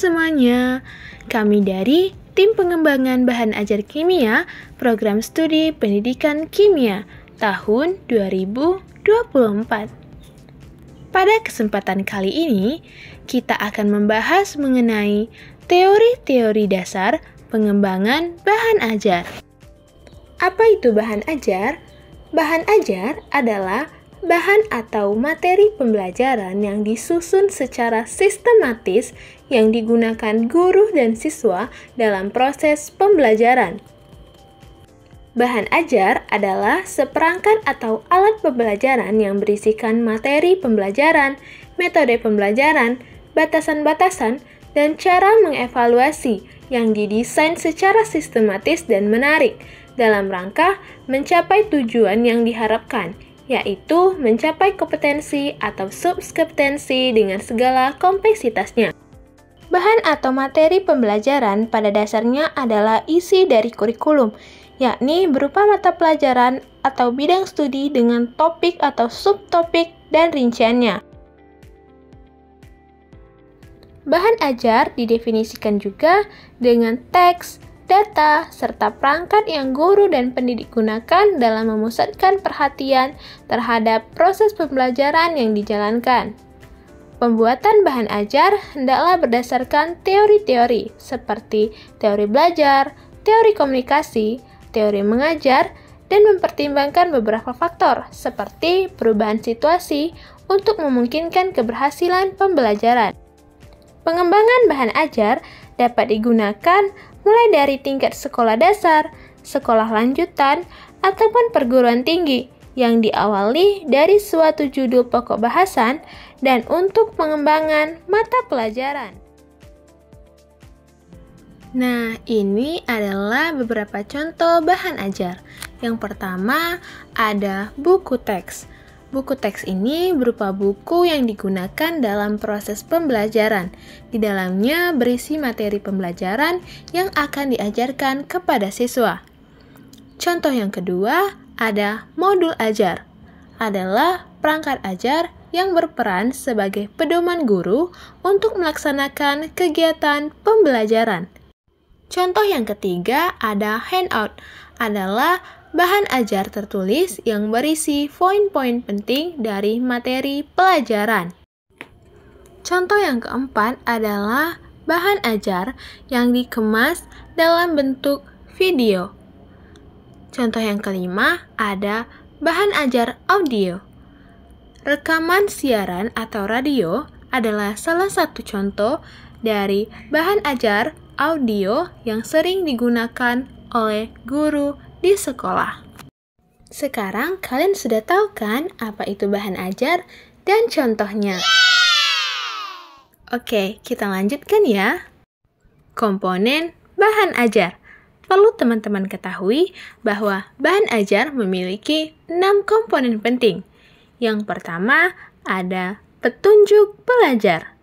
semuanya, kami dari Tim Pengembangan Bahan Ajar Kimia, Program Studi Pendidikan Kimia, tahun 2024. Pada kesempatan kali ini, kita akan membahas mengenai teori-teori dasar pengembangan bahan ajar. Apa itu bahan ajar? Bahan ajar adalah bahan atau materi pembelajaran yang disusun secara sistematis yang digunakan guru dan siswa dalam proses pembelajaran. Bahan ajar adalah seperangkat atau alat pembelajaran yang berisikan materi pembelajaran, metode pembelajaran, batasan-batasan, dan cara mengevaluasi yang didesain secara sistematis dan menarik dalam rangka mencapai tujuan yang diharapkan, yaitu mencapai kompetensi atau subkompetensi dengan segala kompleksitasnya. Bahan atau materi pembelajaran pada dasarnya adalah isi dari kurikulum, yakni berupa mata pelajaran atau bidang studi dengan topik atau subtopik dan rinciannya. Bahan ajar didefinisikan juga dengan teks, data, serta perangkat yang guru dan pendidik gunakan dalam memusatkan perhatian terhadap proses pembelajaran yang dijalankan. Pembuatan bahan ajar hendaklah berdasarkan teori-teori seperti teori belajar, teori komunikasi, teori mengajar, dan mempertimbangkan beberapa faktor seperti perubahan situasi untuk memungkinkan keberhasilan pembelajaran. Pengembangan bahan ajar dapat digunakan mulai dari tingkat sekolah dasar, sekolah lanjutan, ataupun perguruan tinggi yang diawali dari suatu judul pokok bahasan dan untuk pengembangan mata pelajaran. Nah, ini adalah beberapa contoh bahan ajar. Yang pertama, ada buku teks. Buku teks ini berupa buku yang digunakan dalam proses pembelajaran. Di dalamnya berisi materi pembelajaran yang akan diajarkan kepada siswa. Contoh yang kedua, ada modul ajar. Adalah perangkat ajar yang berperan sebagai pedoman guru untuk melaksanakan kegiatan pembelajaran. Contoh yang ketiga, ada handout. Adalah bahan ajar tertulis yang berisi poin-poin penting dari materi pelajaran. Contoh yang keempat adalah bahan ajar yang dikemas dalam bentuk video. Contoh yang kelima ada bahan ajar audio. Rekaman siaran atau radio adalah salah satu contoh dari bahan ajar audio yang sering digunakan oleh guru di sekolah. Sekarang kalian sudah tahu kan apa itu bahan ajar dan contohnya? Oke, kita lanjutkan ya. Komponen bahan ajar. Perlu teman-teman ketahui bahwa bahan ajar memiliki 6 komponen penting. Yang pertama ada petunjuk belajar.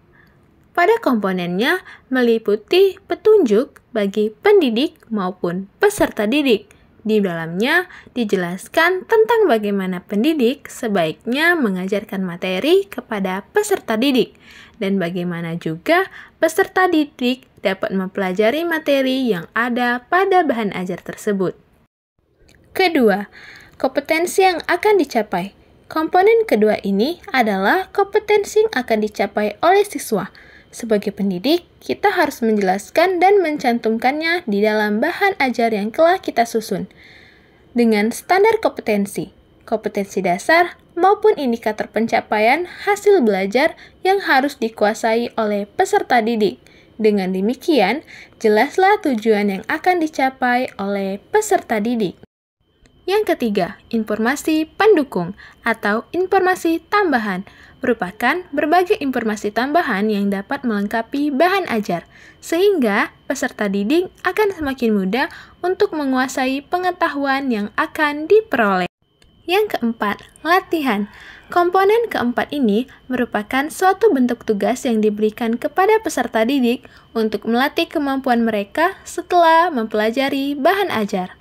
Pada komponennya meliputi petunjuk bagi pendidik maupun peserta didik. Di dalamnya dijelaskan tentang bagaimana pendidik sebaiknya mengajarkan materi kepada peserta didik dan bagaimana juga peserta didik dapat mempelajari materi yang ada pada bahan ajar tersebut. Kedua, kompetensi yang akan dicapai. Komponen kedua ini adalah kompetensi yang akan dicapai oleh siswa. Sebagai pendidik, kita harus menjelaskan dan mencantumkannya di dalam bahan ajar yang telah kita susun. Dengan standar kompetensi dasar maupun indikator pencapaian hasil belajar yang harus dikuasai oleh peserta didik. Dengan demikian, jelaslah tujuan yang akan dicapai oleh peserta didik. Yang ketiga, informasi pendukung atau informasi tambahan merupakan berbagai informasi tambahan yang dapat melengkapi bahan ajar, sehingga peserta didik akan semakin mudah untuk menguasai pengetahuan yang akan diperoleh. Yang keempat, latihan. Komponen keempat ini merupakan suatu bentuk tugas yang diberikan kepada peserta didik untuk melatih kemampuan mereka setelah mempelajari bahan ajar.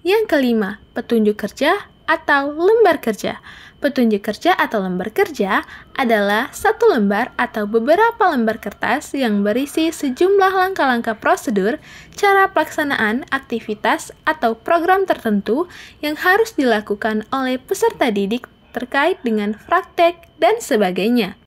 Yang kelima, petunjuk kerja atau lembar kerja. Petunjuk kerja atau lembar kerja adalah satu lembar atau beberapa lembar kertas yang berisi sejumlah langkah-langkah prosedur, cara pelaksanaan, aktivitas, atau program tertentu yang harus dilakukan oleh peserta didik terkait dengan praktek dan sebagainya.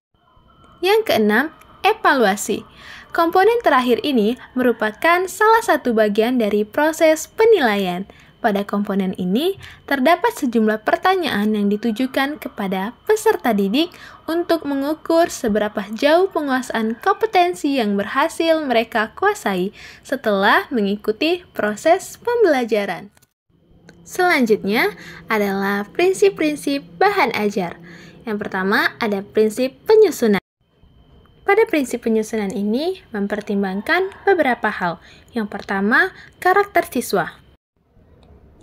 Yang keenam, evaluasi. Komponen terakhir ini merupakan salah satu bagian dari proses penilaian. Pada komponen ini, terdapat sejumlah pertanyaan yang ditujukan kepada peserta didik untuk mengukur seberapa jauh penguasaan kompetensi yang berhasil mereka kuasai setelah mengikuti proses pembelajaran. Selanjutnya adalah prinsip-prinsip bahan ajar. Yang pertama ada prinsip penyusunan. Pada prinsip penyusunan ini mempertimbangkan beberapa hal. Yang pertama, karakter siswa,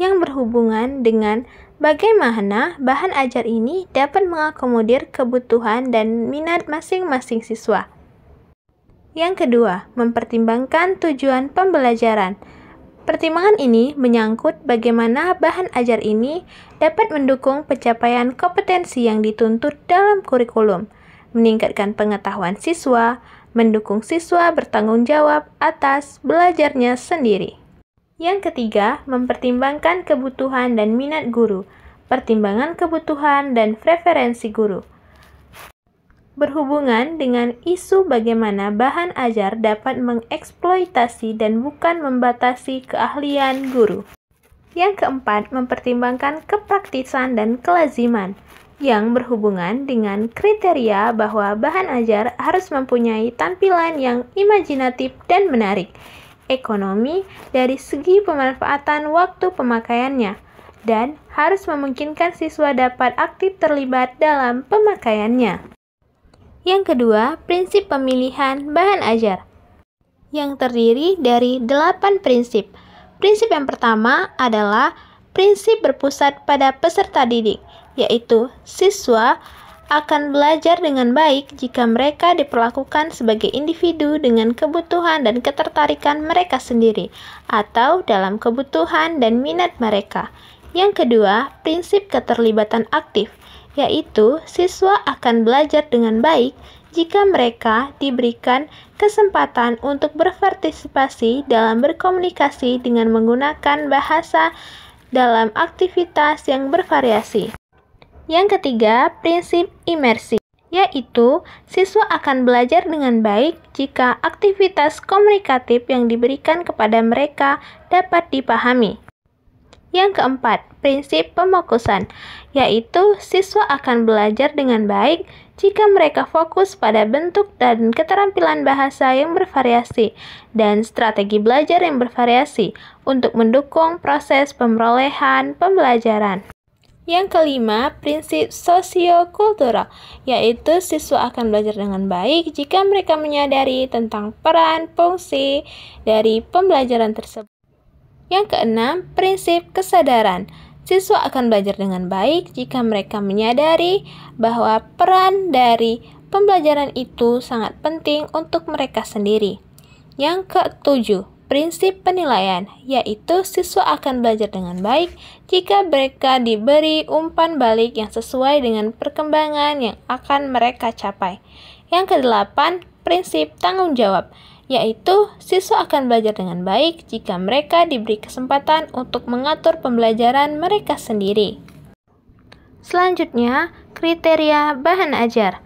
yang berhubungan dengan bagaimana bahan ajar ini dapat mengakomodir kebutuhan dan minat masing-masing siswa. Yang kedua, mempertimbangkan tujuan pembelajaran. Pertimbangan ini menyangkut bagaimana bahan ajar ini dapat mendukung pencapaian kompetensi yang dituntut dalam kurikulum, meningkatkan pengetahuan siswa, mendukung siswa bertanggung jawab atas belajarnya sendiri. Yang ketiga, mempertimbangkan kebutuhan dan minat guru, pertimbangan kebutuhan dan preferensi guru. Berhubungan dengan isu bagaimana bahan ajar dapat mengeksploitasi dan bukan membatasi keahlian guru. Yang keempat, mempertimbangkan kepraktisan dan kelaziman, yang berhubungan dengan kriteria bahwa bahan ajar harus mempunyai tampilan yang imajinatif dan menarik, ekonomi dari segi pemanfaatan waktu pemakaiannya, dan harus memungkinkan siswa dapat aktif terlibat dalam pemakaiannya. Yang kedua, prinsip pemilihan bahan ajar, yang terdiri dari 8 prinsip. Prinsip yang pertama adalah prinsip berpusat pada peserta didik, yaitu siswa akan belajar dengan baik jika mereka diperlakukan sebagai individu dengan kebutuhan dan ketertarikan mereka sendiri, atau dalam kebutuhan dan minat mereka. Yang kedua, prinsip keterlibatan aktif, yaitu siswa akan belajar dengan baik jika mereka diberikan kesempatan untuk berpartisipasi dalam berkomunikasi dengan menggunakan bahasa dalam aktivitas yang bervariasi. Yang ketiga, prinsip imersi, yaitu siswa akan belajar dengan baik jika aktivitas komunikatif yang diberikan kepada mereka dapat dipahami. Yang keempat, prinsip pemokusan, yaitu siswa akan belajar dengan baik jika mereka fokus pada bentuk dan keterampilan bahasa yang bervariasi dan strategi belajar yang bervariasi untuk mendukung proses pemerolehan pembelajaran. Yang kelima, prinsip sosiokultural, yaitu siswa akan belajar dengan baik jika mereka menyadari tentang peran fungsi dari pembelajaran tersebut. Yang keenam, prinsip kesadaran. Siswa akan belajar dengan baik jika mereka menyadari bahwa peran dari pembelajaran itu sangat penting untuk mereka sendiri. Yang ketujuh, prinsip penilaian, yaitu siswa akan belajar dengan baik jika mereka diberi umpan balik yang sesuai dengan perkembangan yang akan mereka capai. Yang kedelapan, prinsip tanggung jawab, yaitu siswa akan belajar dengan baik jika mereka diberi kesempatan untuk mengatur pembelajaran mereka sendiri. Selanjutnya, kriteria bahan ajar.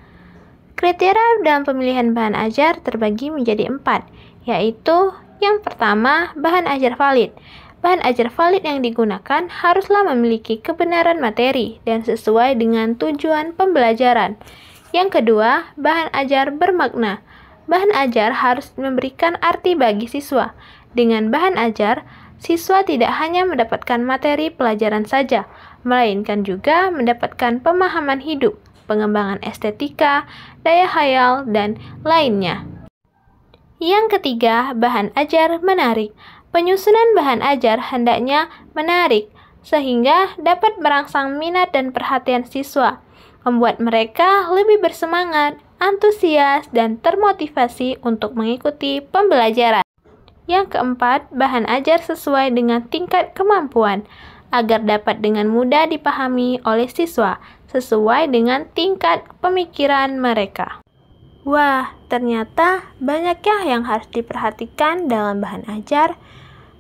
Kriteria dalam pemilihan bahan ajar terbagi menjadi 4, yaitu yang pertama, bahan ajar valid. Bahan ajar valid yang digunakan haruslah memiliki kebenaran materi dan sesuai dengan tujuan pembelajaran. Yang kedua, bahan ajar bermakna. Bahan ajar harus memberikan arti bagi siswa. Dengan bahan ajar, siswa tidak hanya mendapatkan materi pelajaran saja, melainkan juga mendapatkan pemahaman hidup, pengembangan estetika, daya khayal, dan lainnya. Yang ketiga, bahan ajar menarik. Penyusunan bahan ajar hendaknya menarik, sehingga dapat merangsang minat dan perhatian siswa, membuat mereka lebih bersemangat, antusias, dan termotivasi untuk mengikuti pembelajaran. Yang keempat, bahan ajar sesuai dengan tingkat kemampuan. agar dapat dengan mudah dipahami oleh siswa sesuai dengan tingkat pemikiran mereka. Wah, ternyata banyak ya yang harus diperhatikan dalam bahan ajar,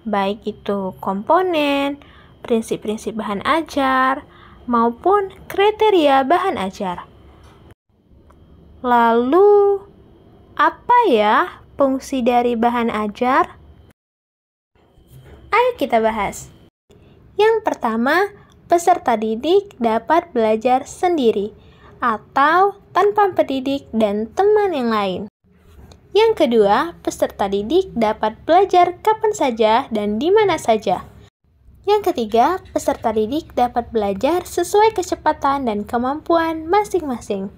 baik itu komponen, prinsip-prinsip bahan ajar, maupun kriteria bahan ajar. Lalu, apa ya fungsi dari bahan ajar? Ayo kita bahas. Yang pertama, peserta didik dapat belajar sendiri atau tanpa pendidik dan teman yang lain. Yang kedua, peserta didik dapat belajar kapan saja dan di mana saja. Yang ketiga, peserta didik dapat belajar sesuai kecepatan dan kemampuan masing-masing.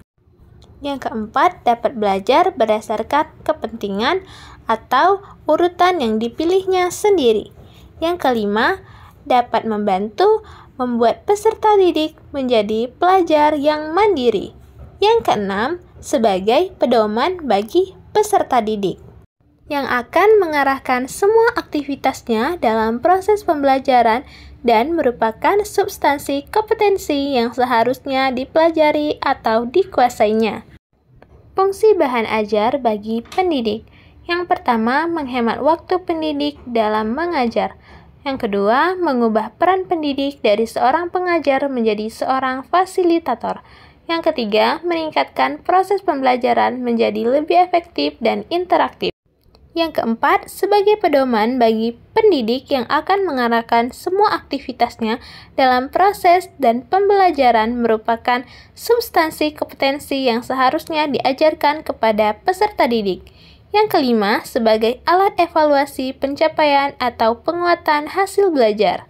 Yang keempat, dapat belajar berdasarkan kepentingan atau urutan yang dipilihnya sendiri. Yang kelima, dapat membantu membuat peserta didik menjadi pelajar yang mandiri. Yang keenam, sebagai pedoman bagi peserta didik yang akan mengarahkan semua aktivitasnya dalam proses pembelajaran dan merupakan substansi kompetensi yang seharusnya dipelajari atau dikuasainya. Fungsi bahan ajar bagi pendidik. Yang pertama, menghemat waktu pendidik dalam mengajar. Yang kedua, mengubah peran pendidik dari seorang pengajar menjadi seorang fasilitator. Yang ketiga, meningkatkan proses pembelajaran menjadi lebih efektif dan interaktif. Yang keempat, sebagai pedoman bagi pendidik yang akan mengarahkan semua aktivitasnya dalam proses dan pembelajaran merupakan substansi kompetensi yang seharusnya diajarkan kepada peserta didik. Yang kelima, sebagai alat evaluasi pencapaian atau penguatan hasil belajar.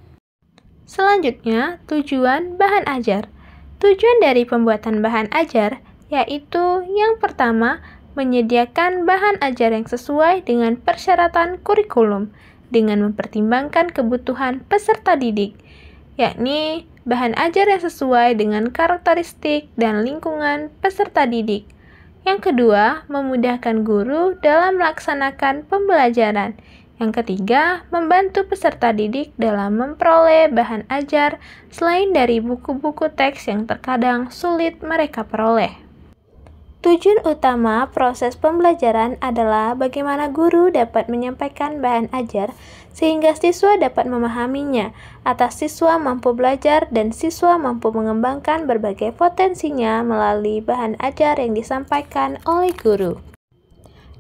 Selanjutnya, tujuan bahan ajar. Tujuan dari pembuatan bahan ajar yaitu yang pertama, menyediakan bahan ajar yang sesuai dengan persyaratan kurikulum dengan mempertimbangkan kebutuhan peserta didik, yakni bahan ajar yang sesuai dengan karakteristik dan lingkungan peserta didik. Yang kedua, memudahkan guru dalam melaksanakan pembelajaran. Yang ketiga, membantu peserta didik dalam memperoleh bahan ajar selain dari buku-buku teks yang terkadang sulit mereka peroleh. Tujuan utama proses pembelajaran adalah bagaimana guru dapat menyampaikan bahan ajar sehingga siswa dapat memahaminya, atas siswa mampu belajar dan siswa mampu mengembangkan berbagai potensinya melalui bahan ajar yang disampaikan oleh guru.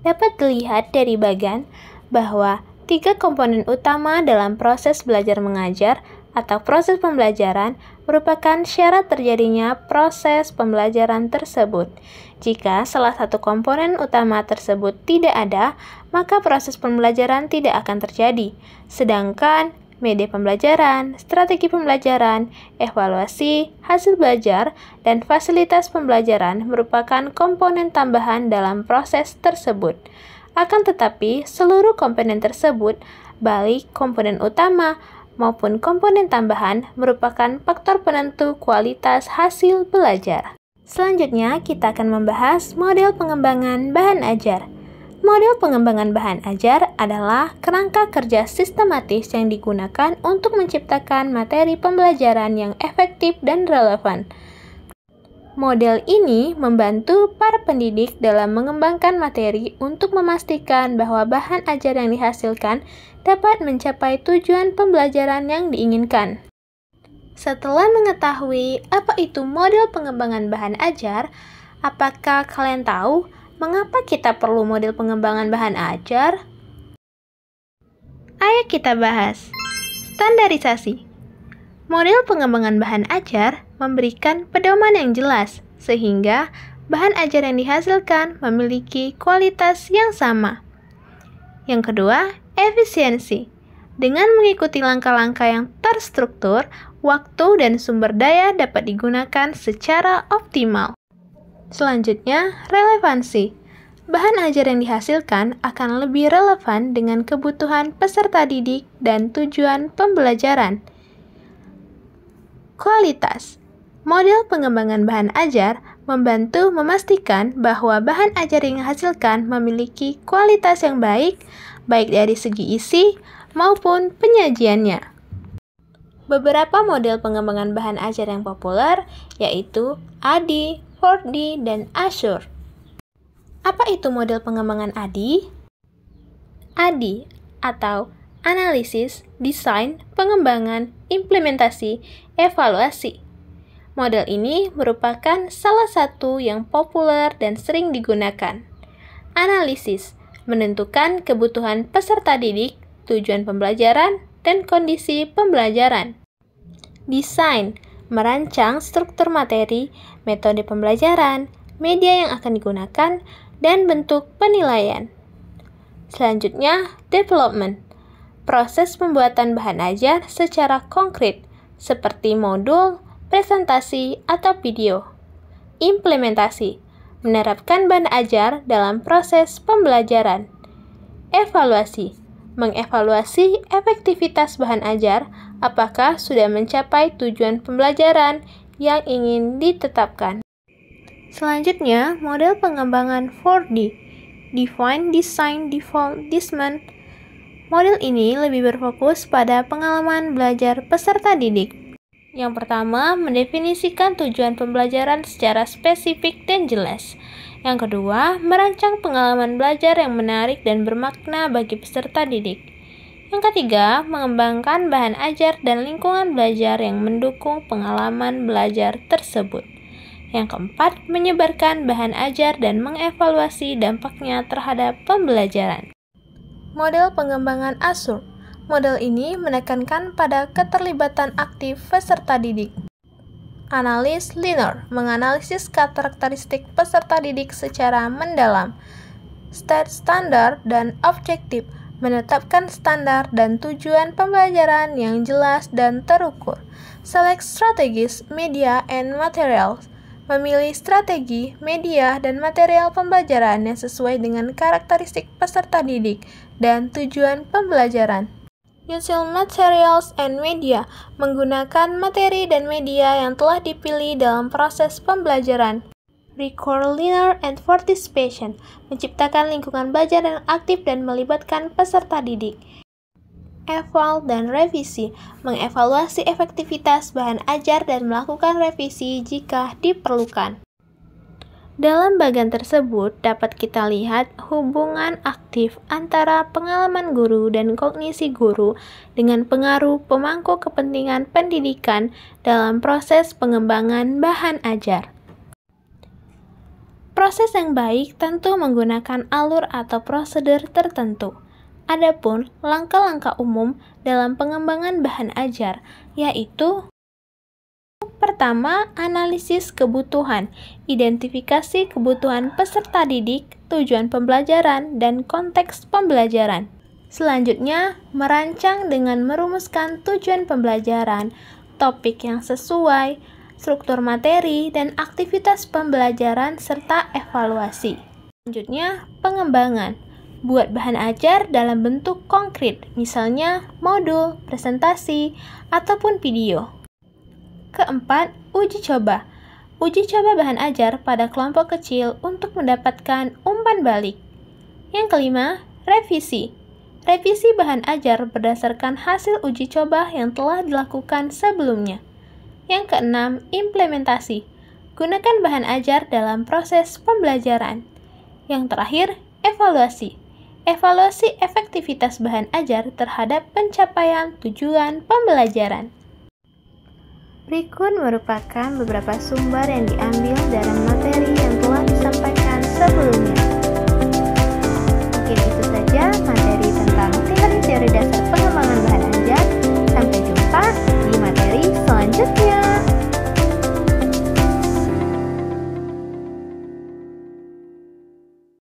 Dapat dilihat dari bagan bahwa 3 komponen utama dalam proses belajar mengajar atau proses pembelajaran merupakan syarat terjadinya proses pembelajaran tersebut. Jika salah satu komponen utama tersebut tidak ada, maka proses pembelajaran tidak akan terjadi. Sedangkan media pembelajaran, strategi pembelajaran, evaluasi, hasil belajar, dan fasilitas pembelajaran merupakan komponen tambahan dalam proses tersebut. Akan tetapi, seluruh komponen tersebut, baik komponen utama maupun komponen tambahan, merupakan faktor penentu kualitas hasil belajar. Selanjutnya, kita akan membahas model pengembangan bahan ajar. Model pengembangan bahan ajar adalah kerangka kerja sistematis yang digunakan untuk menciptakan materi pembelajaran yang efektif dan relevan. Model ini membantu para pendidik dalam mengembangkan materi untuk memastikan bahwa bahan ajar yang dihasilkan dapat mencapai tujuan pembelajaran yang diinginkan. Setelah mengetahui apa itu model pengembangan bahan ajar, apakah kalian tahu mengapa kita perlu model pengembangan bahan ajar? Ayo kita bahas. Standarisasi. Model pengembangan bahan ajar memberikan pedoman yang jelas, sehingga bahan ajar yang dihasilkan memiliki kualitas yang sama. Yang kedua, efisiensi. Dengan mengikuti langkah-langkah yang terstruktur, waktu dan sumber daya dapat digunakan secara optimal. Selanjutnya, relevansi. Bahan ajar yang dihasilkan akan lebih relevan dengan kebutuhan peserta didik dan tujuan pembelajaran. Kualitas. Model pengembangan bahan ajar membantu memastikan bahwa bahan ajar yang dihasilkan memiliki kualitas yang baik dari segi isi maupun penyajiannya. Beberapa model pengembangan bahan ajar yang populer yaitu ADDIE, 4D, dan Azure. Apa itu model pengembangan ADDIE? ADDIE atau Analisis, Desain, Pengembangan, Implementasi, Evaluasi. Model ini merupakan salah satu yang populer dan sering digunakan. Analisis menentukan kebutuhan peserta didik, tujuan pembelajaran, dan kondisi pembelajaran. Desain merancang struktur materi, metode pembelajaran, media yang akan digunakan, dan bentuk penilaian. Selanjutnya, development. Proses pembuatan bahan ajar secara konkret, seperti modul, presentasi, atau video. Implementasi. Menerapkan bahan ajar dalam proses pembelajaran. Evaluasi. Mengevaluasi efektivitas bahan ajar, apakah sudah mencapai tujuan pembelajaran yang ingin ditetapkan. Selanjutnya, model pengembangan 4D, Define, Design, Default, Discern. Model ini lebih berfokus pada pengalaman belajar peserta didik. Yang pertama, mendefinisikan tujuan pembelajaran secara spesifik dan jelas. Yang kedua, merancang pengalaman belajar yang menarik dan bermakna bagi peserta didik. Yang ketiga, mengembangkan bahan ajar dan lingkungan belajar yang mendukung pengalaman belajar tersebut. Yang keempat, menyebarkan bahan ajar dan mengevaluasi dampaknya terhadap pembelajaran. Model pengembangan Azure. Model ini menekankan pada keterlibatan aktif peserta didik. Analis linear menganalisis karakteristik peserta didik secara mendalam. State standar dan objektif menetapkan standar dan tujuan pembelajaran yang jelas dan terukur. Select strategies, media, and materials memilih strategi, media, dan material pembelajaran yang sesuai dengan karakteristik peserta didik dan tujuan pembelajaran. Using materials and media menggunakan materi dan media yang telah dipilih dalam proses pembelajaran. Record learner and participation menciptakan lingkungan belajar yang aktif dan melibatkan peserta didik. Eval dan revisi mengevaluasi efektivitas bahan ajar dan melakukan revisi jika diperlukan. Dalam bagian tersebut dapat kita lihat hubungan aktif antara pengalaman guru dan kognisi guru dengan pengaruh pemangku kepentingan pendidikan dalam proses pengembangan bahan ajar. Proses yang baik tentu menggunakan alur atau prosedur tertentu. Adapun langkah-langkah umum dalam pengembangan bahan ajar yaitu: pertama, analisis kebutuhan, identifikasi kebutuhan peserta didik, tujuan pembelajaran, dan konteks pembelajaran. Selanjutnya, merancang dengan merumuskan tujuan pembelajaran, topik yang sesuai, struktur materi, dan aktivitas pembelajaran, serta evaluasi. Selanjutnya, pengembangan. Buat bahan ajar dalam bentuk konkret, misalnya modul, presentasi, ataupun video. Keempat, uji coba. Uji coba bahan ajar pada kelompok kecil untuk mendapatkan umpan balik. Yang kelima, revisi. Revisi bahan ajar berdasarkan hasil uji coba yang telah dilakukan sebelumnya. Yang keenam, implementasi. Gunakan bahan ajar dalam proses pembelajaran. Yang terakhir, evaluasi. Evaluasi efektivitas bahan ajar terhadap pencapaian tujuan pembelajaran. Berikut merupakan beberapa sumber yang diambil dari